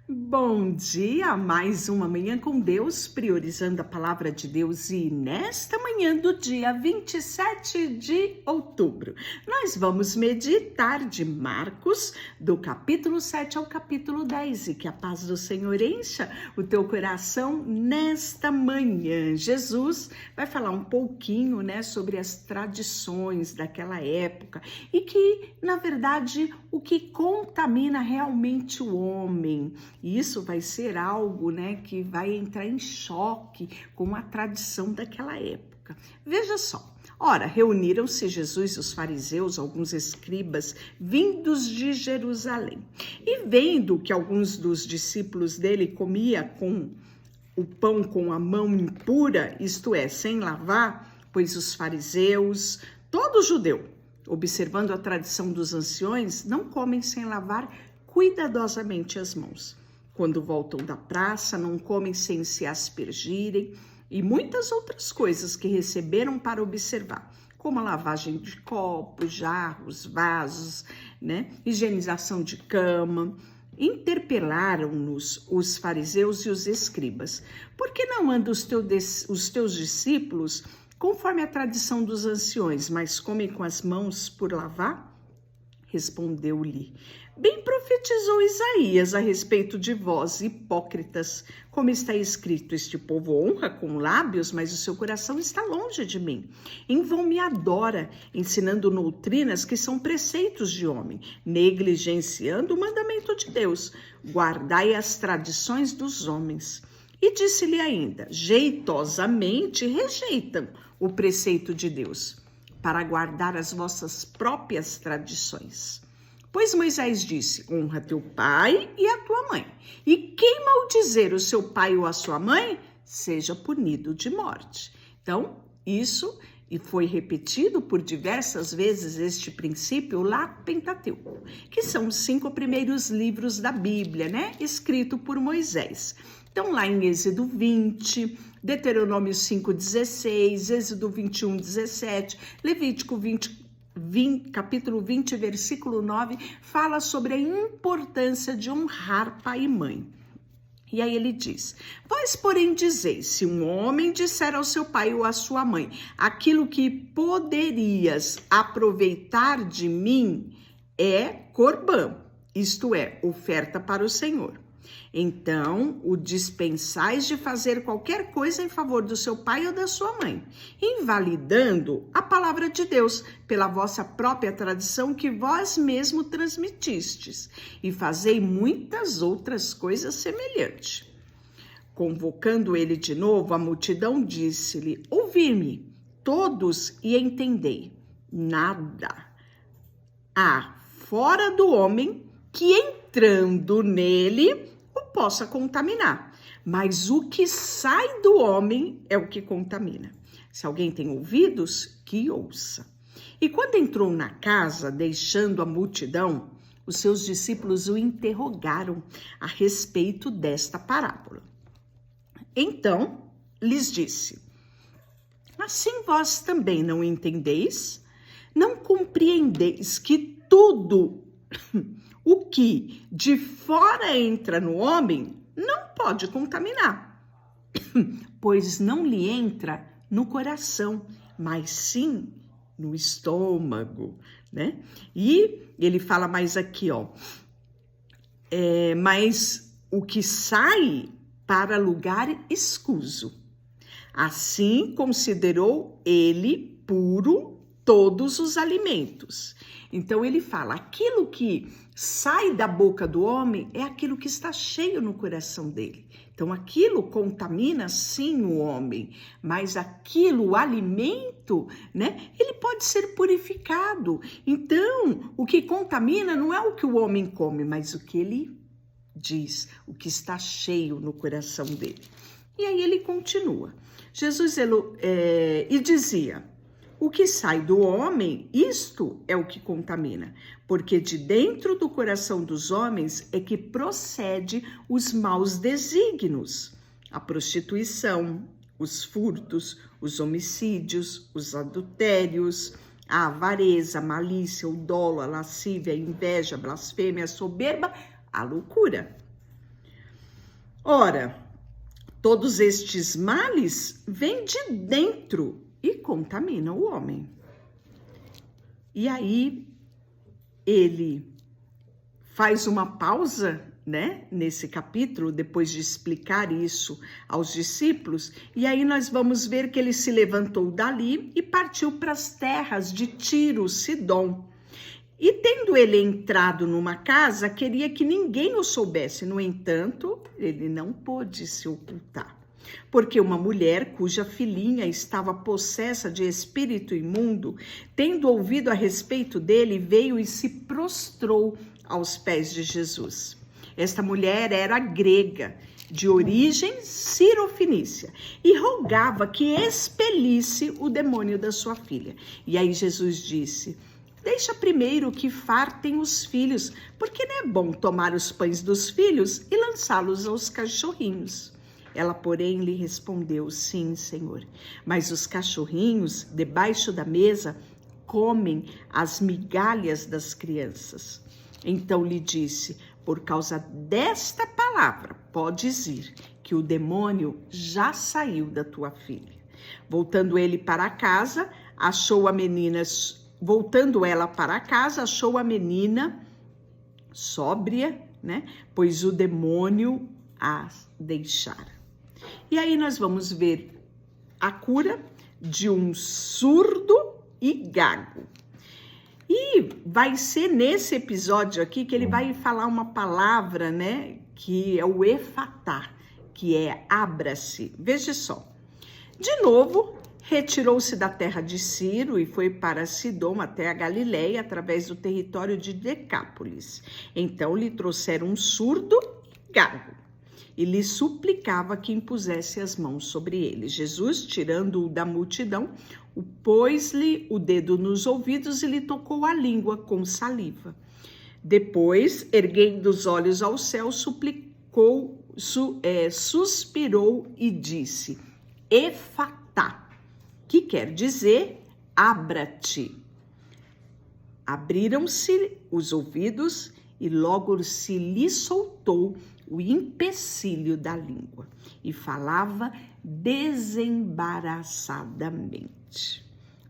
Bom dia, mais uma manhã com Deus, priorizando a palavra de Deus, e nesta manhã do dia 27 de outubro, nós vamos meditar de Marcos, do capítulo 7 ao capítulo 10, e que a paz do Senhor encha o teu coração nesta manhã. Jesus vai falar um pouquinho, sobre as tradições daquela época, e que, na verdade, o que contamina realmente o homem. E isso vai ser algo, que vai entrar em choque com a tradição daquela época. Veja só. Ora, reuniram-se Jesus e os fariseus, alguns escribas, vindos de Jerusalém. E vendo que alguns dos discípulos dele comia com o pão com a mão impura, isto é, sem lavar, pois os fariseus, todo judeu, observando a tradição dos anciões, não comem sem lavar cuidadosamente as mãos. Quando voltam da praça, não comem sem se aspergirem, e muitas outras coisas que receberam para observar, como a lavagem de copos, jarros, vasos, higienização de cama. Interpelaram-nos os fariseus e os escribas: por que não andam os teus discípulos conforme a tradição dos anciões, mas comem com as mãos por lavar? Respondeu-lhe: bem profetizou Isaías a respeito de vós, hipócritas, como está escrito: este povo honra com lábios, mas o seu coração está longe de mim. Em vão me adora, ensinando doutrinas que são preceitos de homem, negligenciando o mandamento de Deus. Guardai as tradições dos homens. E disse-lhe ainda: jeitosamente rejeitam o preceito de Deus, para guardar as vossas próprias tradições. Pois Moisés disse: honra teu pai e a tua mãe, e quem maldizer o seu pai ou a sua mãe, seja punido de morte. Então, isso, e foi repetido por diversas vezes este princípio lá no Pentateuco, que são os 5 primeiros livros da Bíblia, escrito por Moisés. Então, lá em Êxodo 20, Deuteronômio 5:16, Êxodo 21:17, Levítico capítulo 20, versículo 9, fala sobre a importância de honrar pai e mãe. E aí ele diz: vós, porém, dizeis, se um homem disser ao seu pai ou à sua mãe, aquilo que poderias aproveitar de mim é corbã, isto é, oferta para o Senhor. Então, o dispensais de fazer qualquer coisa em favor do seu pai ou da sua mãe, invalidando a palavra de Deus pela vossa própria tradição que vós mesmo transmitistes, e fazei muitas outras coisas semelhantes. Convocando ele de novo, a multidão disse-lhe: ouvi-me todos e entendei. Nada há fora do homem que, entrando nele, o possa contaminar, mas o que sai do homem é o que contamina. Se alguém tem ouvidos, que ouça. E quando entrou na casa, deixando a multidão, os seus discípulos o interrogaram a respeito desta parábola. Então lhes disse: assim vós também não entendeis? Não compreendeis que tudo o que de fora entra no homem não pode contaminar, pois não lhe entra no coração, mas sim no estômago, E ele fala mais aqui, mas o que sai para lugar escuso. Assim considerou ele puro todos os alimentos. Então ele fala: aquilo que sai da boca do homem é aquilo que está cheio no coração dele. Então aquilo contamina sim o homem, mas aquilo, o alimento, ele pode ser purificado. Então o que contamina não é o que o homem come, mas o que ele diz, o que está cheio no coração dele. E aí ele continua. Jesus e dizia: o que sai do homem, isto é o que contamina, porque de dentro do coração dos homens é que procede os maus desígnios, a prostituição, os furtos, os homicídios, os adultérios, a avareza, a malícia, o dolo, a lascívia, a inveja, a blasfêmia, a soberba, a loucura. Ora, todos estes males vêm de dentro e contaminam o homem. E aí ele faz uma pausa, né, nesse capítulo, depois de explicar isso aos discípulos, e aí nós vamos ver que ele se levantou dali e partiu para as terras de Tiro, Sidom. E tendo ele entrado numa casa, queria que ninguém o soubesse. No entanto, ele não pôde se ocultar, porque uma mulher cuja filhinha estava possessa de espírito imundo, tendo ouvido a respeito dele, veio e se prostrou aos pés de Jesus. Esta mulher era grega, de origem cirofenícia, e rogava que expelisse o demônio da sua filha. E aí Jesus disse: deixa primeiro que fartem os filhos, porque não é bom tomar os pães dos filhos e lançá-los aos cachorrinhos. Ela, porém, lhe respondeu: sim, Senhor, mas os cachorrinhos, debaixo da mesa, comem as migalhas das crianças. Então lhe disse: por causa desta palavra, podes ir, que o demônio já saiu da tua filha. Voltando ela para casa, achou a menina sóbria, né? Pois o demônio a deixara. E aí nós vamos ver a cura de um surdo e gago. E vai ser nesse episódio aqui que ele vai falar uma palavra, né? Que é o efatá, que é abra-se. Veja só. De novo, retirou-se da terra de Ciro e foi para Sidom até a Galileia, através do território de Decápolis. Então lhe trouxeram um surdo e gago, e lhe suplicava que impusesse as mãos sobre ele. Jesus, tirando-o da multidão, pôs-lhe o dedo nos ouvidos e lhe tocou a língua com saliva. Depois, erguendo os olhos ao céu, suspirou e disse: efatá, que quer dizer abra-te. Abriram-se os ouvidos e logo se lhe soltou o empecilho da língua e falava desembaraçadamente.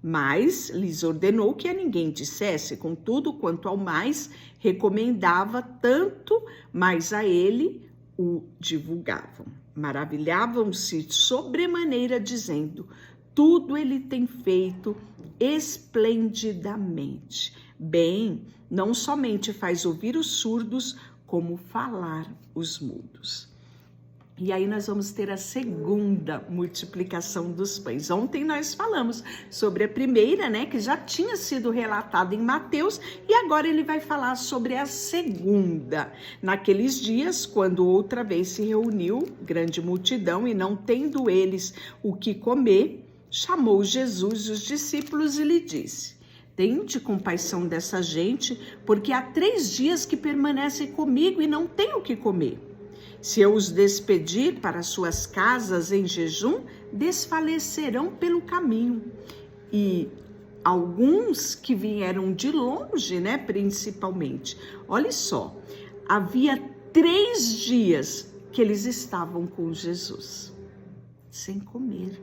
Mas lhes ordenou que a ninguém dissesse, contudo, quanto ao mais, recomendava tanto mais a ele o divulgavam. Maravilhavam-se sobremaneira, dizendo: tudo ele tem feito esplendidamente. Bem, não somente faz ouvir os surdos, como falar os mudos. E aí nós vamos ter a segunda multiplicação dos pães. Ontem nós falamos sobre a primeira, né, que já tinha sido relatada em Mateus, e agora ele vai falar sobre a segunda. Naqueles dias, quando outra vez se reuniu grande multidão e não tendo eles o que comer, chamou Jesus e os discípulos e lhe disse: tende compaixão dessa gente, porque há 3 dias que permanecem comigo e não têm o que comer. Se eu os despedir para suas casas em jejum, desfalecerão pelo caminho. E alguns que vieram de longe, né, principalmente. Olha só, havia 3 dias que eles estavam com Jesus, sem comer.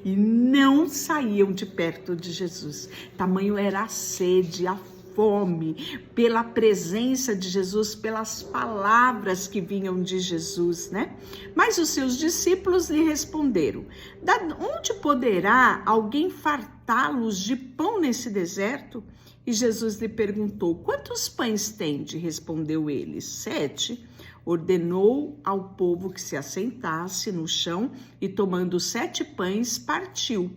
E não saíam de perto de Jesus. Tamanho era a sede, a fome pela presença de Jesus, pelas palavras que vinham de Jesus, né? Mas os seus discípulos lhe responderam: da onde poderá alguém fartá-los de pão nesse deserto? E Jesus lhe perguntou: quantos pães tende? Respondeu ele: 7. Ordenou ao povo que se assentasse no chão e, tomando 7 pães, partiu.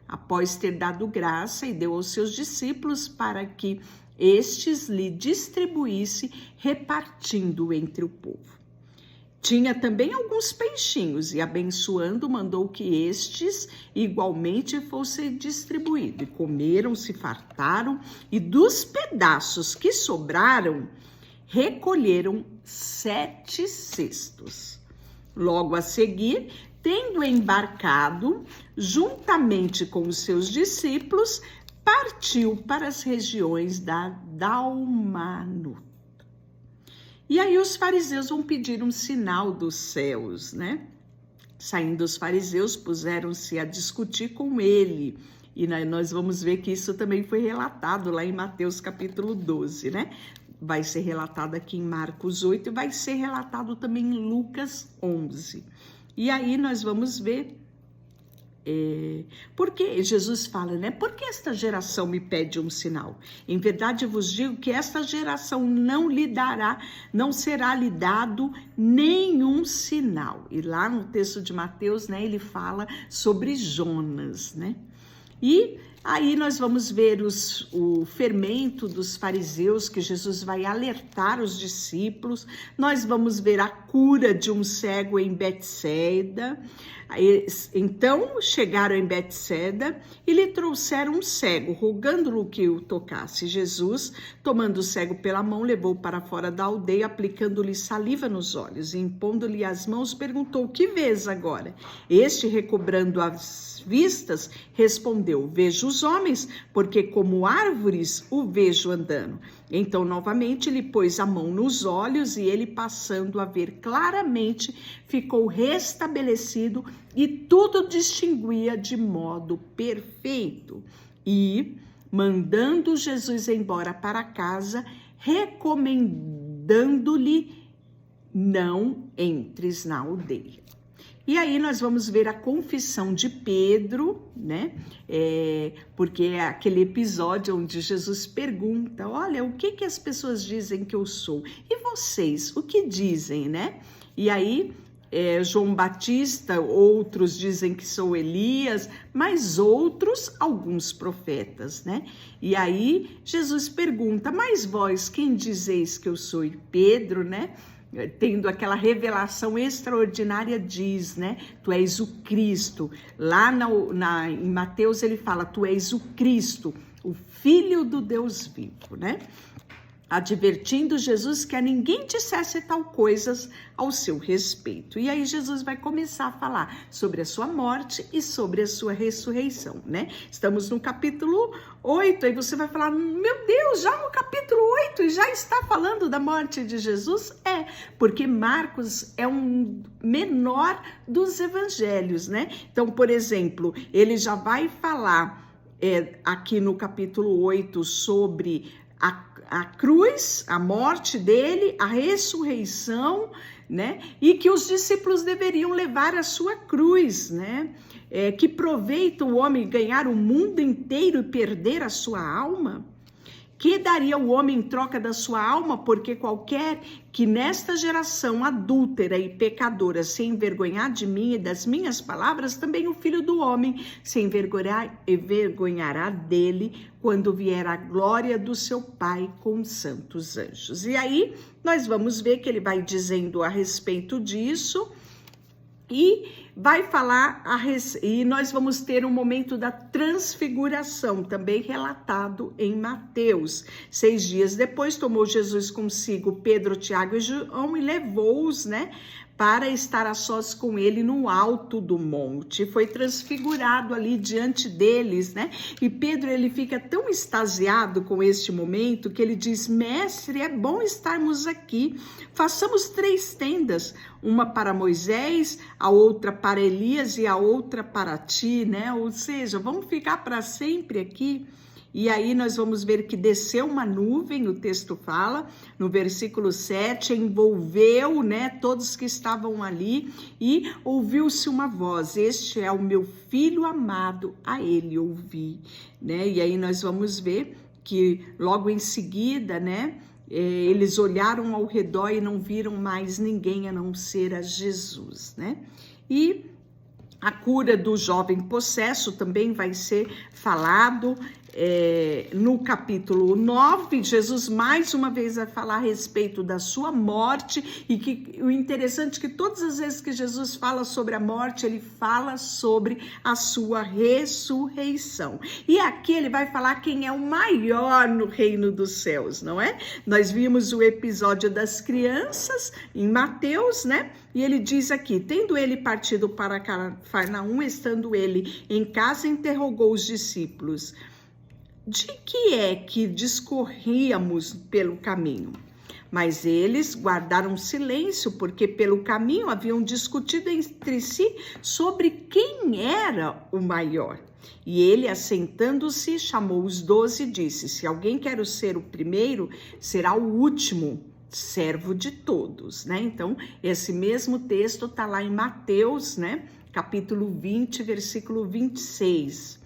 Após ter dado graça, e deu aos seus discípulos para que estes lhe distribuísse, repartindo entre o povo. Tinha também alguns peixinhos e, abençoando, mandou que estes igualmente fossem distribuídos. E comeram, se fartaram, e dos pedaços que sobraram, recolheram 7 cestos. Logo a seguir, tendo embarcado, juntamente com os seus discípulos, partiu para as regiões da Dalmanuta. E aí os fariseus vão pedir um sinal dos céus, né? Saindo os fariseus, puseram-se a discutir com ele. E nós vamos ver que isso também foi relatado lá em Mateus capítulo 12, né? Vai ser relatado aqui em Marcos 8 e vai ser relatado também em Lucas 11. E aí nós vamos ver porque Jesus fala, né? Por que esta geração me pede um sinal? Em verdade vos digo que esta geração não será lhe dado nenhum sinal. E lá no texto de Mateus, né, ele fala sobre Jonas, né? E aí nós vamos ver o fermento dos fariseus, que Jesus vai alertar os discípulos. Nós vamos ver a cura de um cego em Betsaida. Então chegaram em Betsaida e lhe trouxeram um cego, rogando-lhe que o tocasse. Jesus, tomando o cego pela mão, levou para fora da aldeia, aplicando-lhe saliva nos olhos e impondo-lhe as mãos, perguntou: o que vês agora? Este, recobrando as vistas, respondeu: vejo os homens, porque como árvores o vejo andando. Então novamente lhe pôs a mão nos olhos e ele, passando a ver claramente, ficou restabelecido e tudo distinguia de modo perfeito. E, mandando Jesus embora para casa, recomendando-lhe: não entres na aldeia. E aí nós vamos ver a confissão de Pedro, né? Porque é aquele episódio onde Jesus pergunta: olha, o que as pessoas dizem que eu sou? E vocês, o que dizem, né? E aí João Batista, outros dizem que sou Elias, mas outros, alguns profetas, né? E aí Jesus pergunta: mas vós, quem dizeis que eu sou? E Pedro, né? Tendo aquela revelação extraordinária, diz, né? Tu és o Cristo. Lá em Mateus ele fala: tu és o Cristo, o Filho do Deus vivo, né? Advertindo Jesus que a ninguém dissesse tal coisas ao seu respeito. E aí Jesus vai começar a falar sobre a sua morte e sobre a sua ressurreição, né? Estamos no capítulo 8, aí você vai falar: meu Deus, já no capítulo 8 e já está falando da morte de Jesus? Porque Marcos é um menor dos evangelhos, né? Então, por exemplo, ele já vai falar aqui no capítulo 8 sobre a cruz, a morte dele, a ressurreição, né? E que os discípulos deveriam levar a sua cruz, né? Que proveita o homem ganhar o mundo inteiro e perder a sua alma? Que daria o homem em troca da sua alma? Porque qualquer que nesta geração adúltera e pecadora se envergonhar de mim e das minhas palavras, também o Filho do Homem se envergonhará dele quando vier a glória do seu Pai com os santos anjos. E aí nós vamos ver que ele vai dizendo a respeito disso e vai falar, e nós vamos ter um momento da transfiguração, também relatado em Mateus. 6 dias depois, tomou Jesus consigo Pedro, Tiago e João e levou-os, né, para estar a sós com ele no alto do monte. Foi transfigurado ali diante deles, né? E Pedro, ele fica tão extasiado com este momento que ele diz: mestre, é bom estarmos aqui. Façamos 3 tendas, uma para Moisés, a outra para Elias e a outra para ti, né? Ou seja, vamos ficar para sempre aqui. E aí nós vamos ver que desceu uma nuvem, o texto fala, no versículo 7, envolveu, né, todos que estavam ali e ouviu-se uma voz: este é o meu filho amado, a ele ouvi, né? E aí nós vamos ver que logo em seguida, né, eles olharam ao redor e não viram mais ninguém a não ser a Jesus, né? E a cura do jovem possesso também vai ser falado no capítulo 9. Jesus mais uma vez vai falar a respeito da sua morte, e que o interessante é que todas as vezes que Jesus fala sobre a morte, ele fala sobre a sua ressurreição. E aqui ele vai falar quem é o maior no reino dos céus, não é? Nós vimos o episódio das crianças em Mateus, né? E ele diz aqui: tendo ele partido para Cafarnaum, estando ele em casa, interrogou os discípulos: de que é que discorríamos pelo caminho? Mas eles guardaram silêncio, porque pelo caminho haviam discutido entre si sobre quem era o maior. E ele, assentando-se, chamou os 12 e disse: se alguém quer ser o primeiro, será o último, servo de todos, né? Então, esse mesmo texto está lá em Mateus, né? Capítulo 20, versículo 26.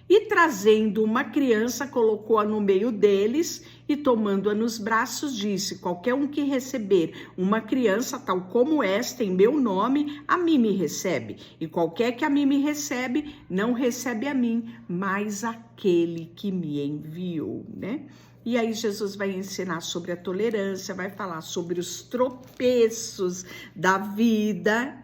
E trazendo uma criança, colocou-a no meio deles e tomando-a nos braços, disse: qualquer um que receber uma criança tal como esta em meu nome, a mim me recebe. E qualquer que a mim me recebe, não recebe a mim, mas aquele que me enviou, né? E aí Jesus vai ensinar sobre a tolerância, vai falar sobre os tropeços da vida.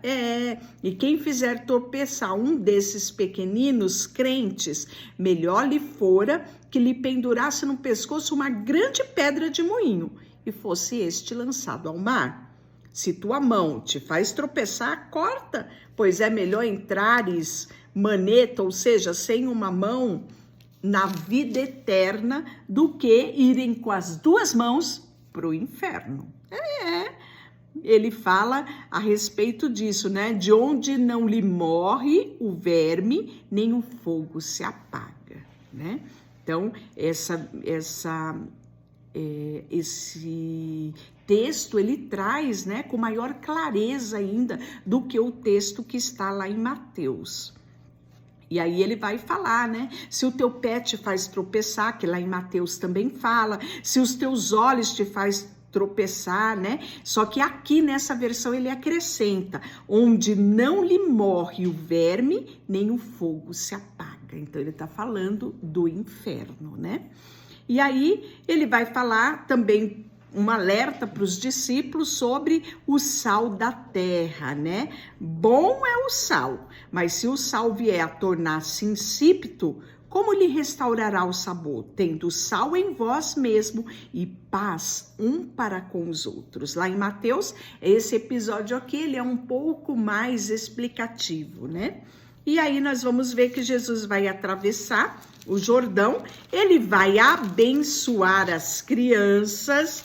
E quem fizer tropeçar um desses pequeninos crentes, melhor lhe fora que lhe pendurasse no pescoço uma grande pedra de moinho e fosse este lançado ao mar. Se tua mão te faz tropeçar, corta, pois é melhor entrares maneta, ou seja, sem uma mão, na vida eterna, do que irem com as duas mãos para o inferno. Ele fala a respeito disso, né? De onde não lhe morre o verme, nem o fogo se apaga, né? Então, esse texto, ele traz, né, com maior clareza ainda do que o texto que está lá em Mateus. E aí ele vai falar, né? Se o teu pé te faz tropeçar, que lá em Mateus também fala, se os teus olhos te faz tropeçar, né? Só que aqui nessa versão ele acrescenta: onde não lhe morre o verme, nem o fogo se apaga. Então ele está falando do inferno, né? E aí ele vai falar também um alerta para os discípulos sobre o sal da terra, né? Bom é o sal, mas se o sal vier a tornar-se insípido, como lhe restaurará o sabor? Tendo sal em vós mesmo e paz um para com os outros. Lá em Mateus, esse episódio aqui, ele é um pouco mais explicativo, né? E aí nós vamos ver que Jesus vai atravessar o Jordão, ele vai abençoar as crianças,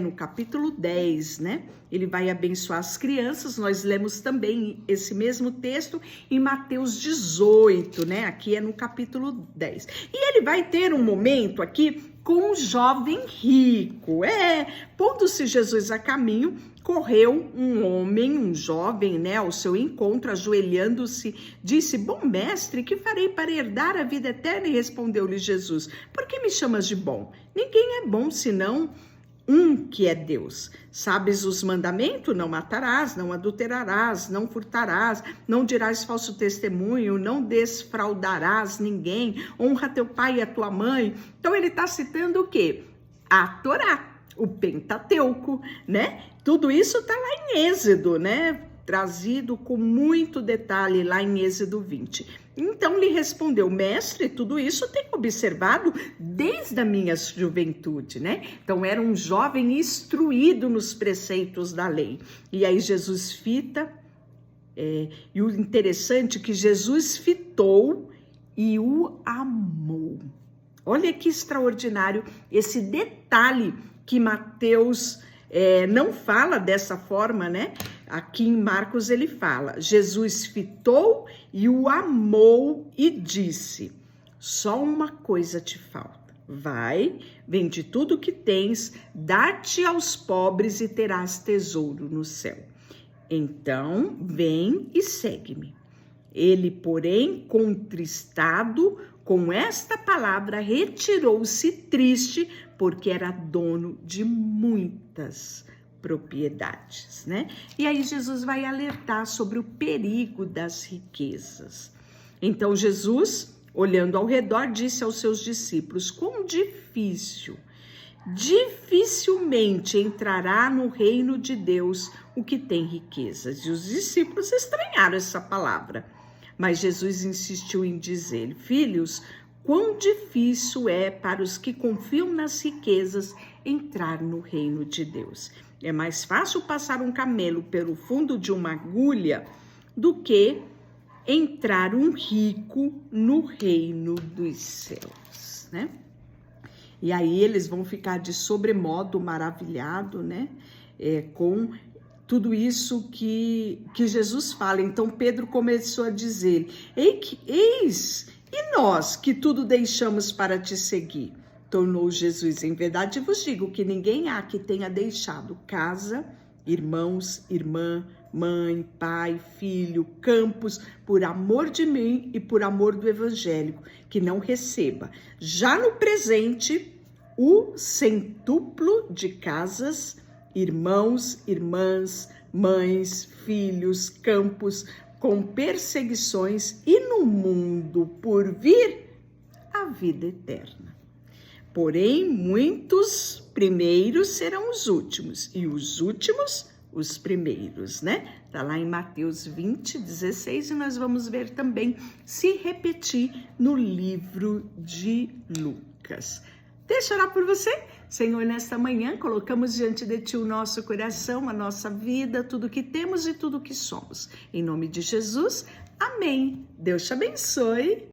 no capítulo 10, né? Ele vai abençoar as crianças, nós lemos também esse mesmo texto em Mateus 18, né? Aqui é no capítulo 10. E ele vai ter um momento aqui com um jovem rico. Pondo-se Jesus a caminho, correu um homem, um jovem, né, ao seu encontro, ajoelhando-se, disse: bom mestre, que farei para herdar a vida eterna? E respondeu-lhe Jesus: por que me chamas de bom? Ninguém é bom senão um que é Deus. Sabes os mandamentos? Não matarás, não adulterarás, não furtarás, não dirás falso testemunho, não desfraudarás ninguém, honra teu pai e a tua mãe. Então ele está citando o quê? A Torá, o Pentateuco, né? Tudo isso está lá em Êxodo, né? Trazido com muito detalhe lá em Êxodo 20. Então lhe respondeu: mestre, tudo isso tenho observado desde a minha juventude, né? Então era um jovem instruído nos preceitos da lei. E aí Jesus fita, e o interessante é que Jesus fitou e o amou. Olha que extraordinário esse detalhe que Mateus não fala dessa forma, né? Aqui em Marcos ele fala: Jesus fitou e o amou e disse: só uma coisa te falta. Vai, vende tudo que tens, dá-te aos pobres e terás tesouro no céu. Então, vem e segue-me. Ele, porém, contristado com esta palavra, retirou-se triste, porque era dono de muitas propriedades, né? E aí Jesus vai alertar sobre o perigo das riquezas. Então Jesus, olhando ao redor, disse aos seus discípulos: quão dificilmente entrará no reino de Deus o que tem riquezas. E os discípulos estranharam essa palavra. Mas Jesus insistiu em dizer: filhos, quão difícil é para os que confiam nas riquezas entrar no reino de Deus. É mais fácil passar um camelo pelo fundo de uma agulha do que entrar um rico no reino dos céus, né? E aí eles vão ficar de sobremodo maravilhado, né? Com tudo isso que Jesus fala. Então Pedro começou a dizer: eis, e nós que tudo deixamos para te seguir? Tornou Jesus: em verdade vos digo que ninguém há que tenha deixado casa, irmãos, irmã, mãe, pai, filho, campos, por amor de mim e por amor do evangelho, que não receba, já no presente, o centuplo de casas, irmãos, irmãs, mães, filhos, campos, com perseguições, e no mundo por vir a vida eterna. Porém, muitos primeiros serão os últimos, e os últimos os primeiros, né? Tá lá em Mateus 20, 16, e nós vamos ver também se repetir no livro de Lucas. Deixa eu orar por você. Senhor, nesta manhã colocamos diante de Ti o nosso coração, a nossa vida, tudo que temos e tudo que somos. Em nome de Jesus, amém. Deus te abençoe.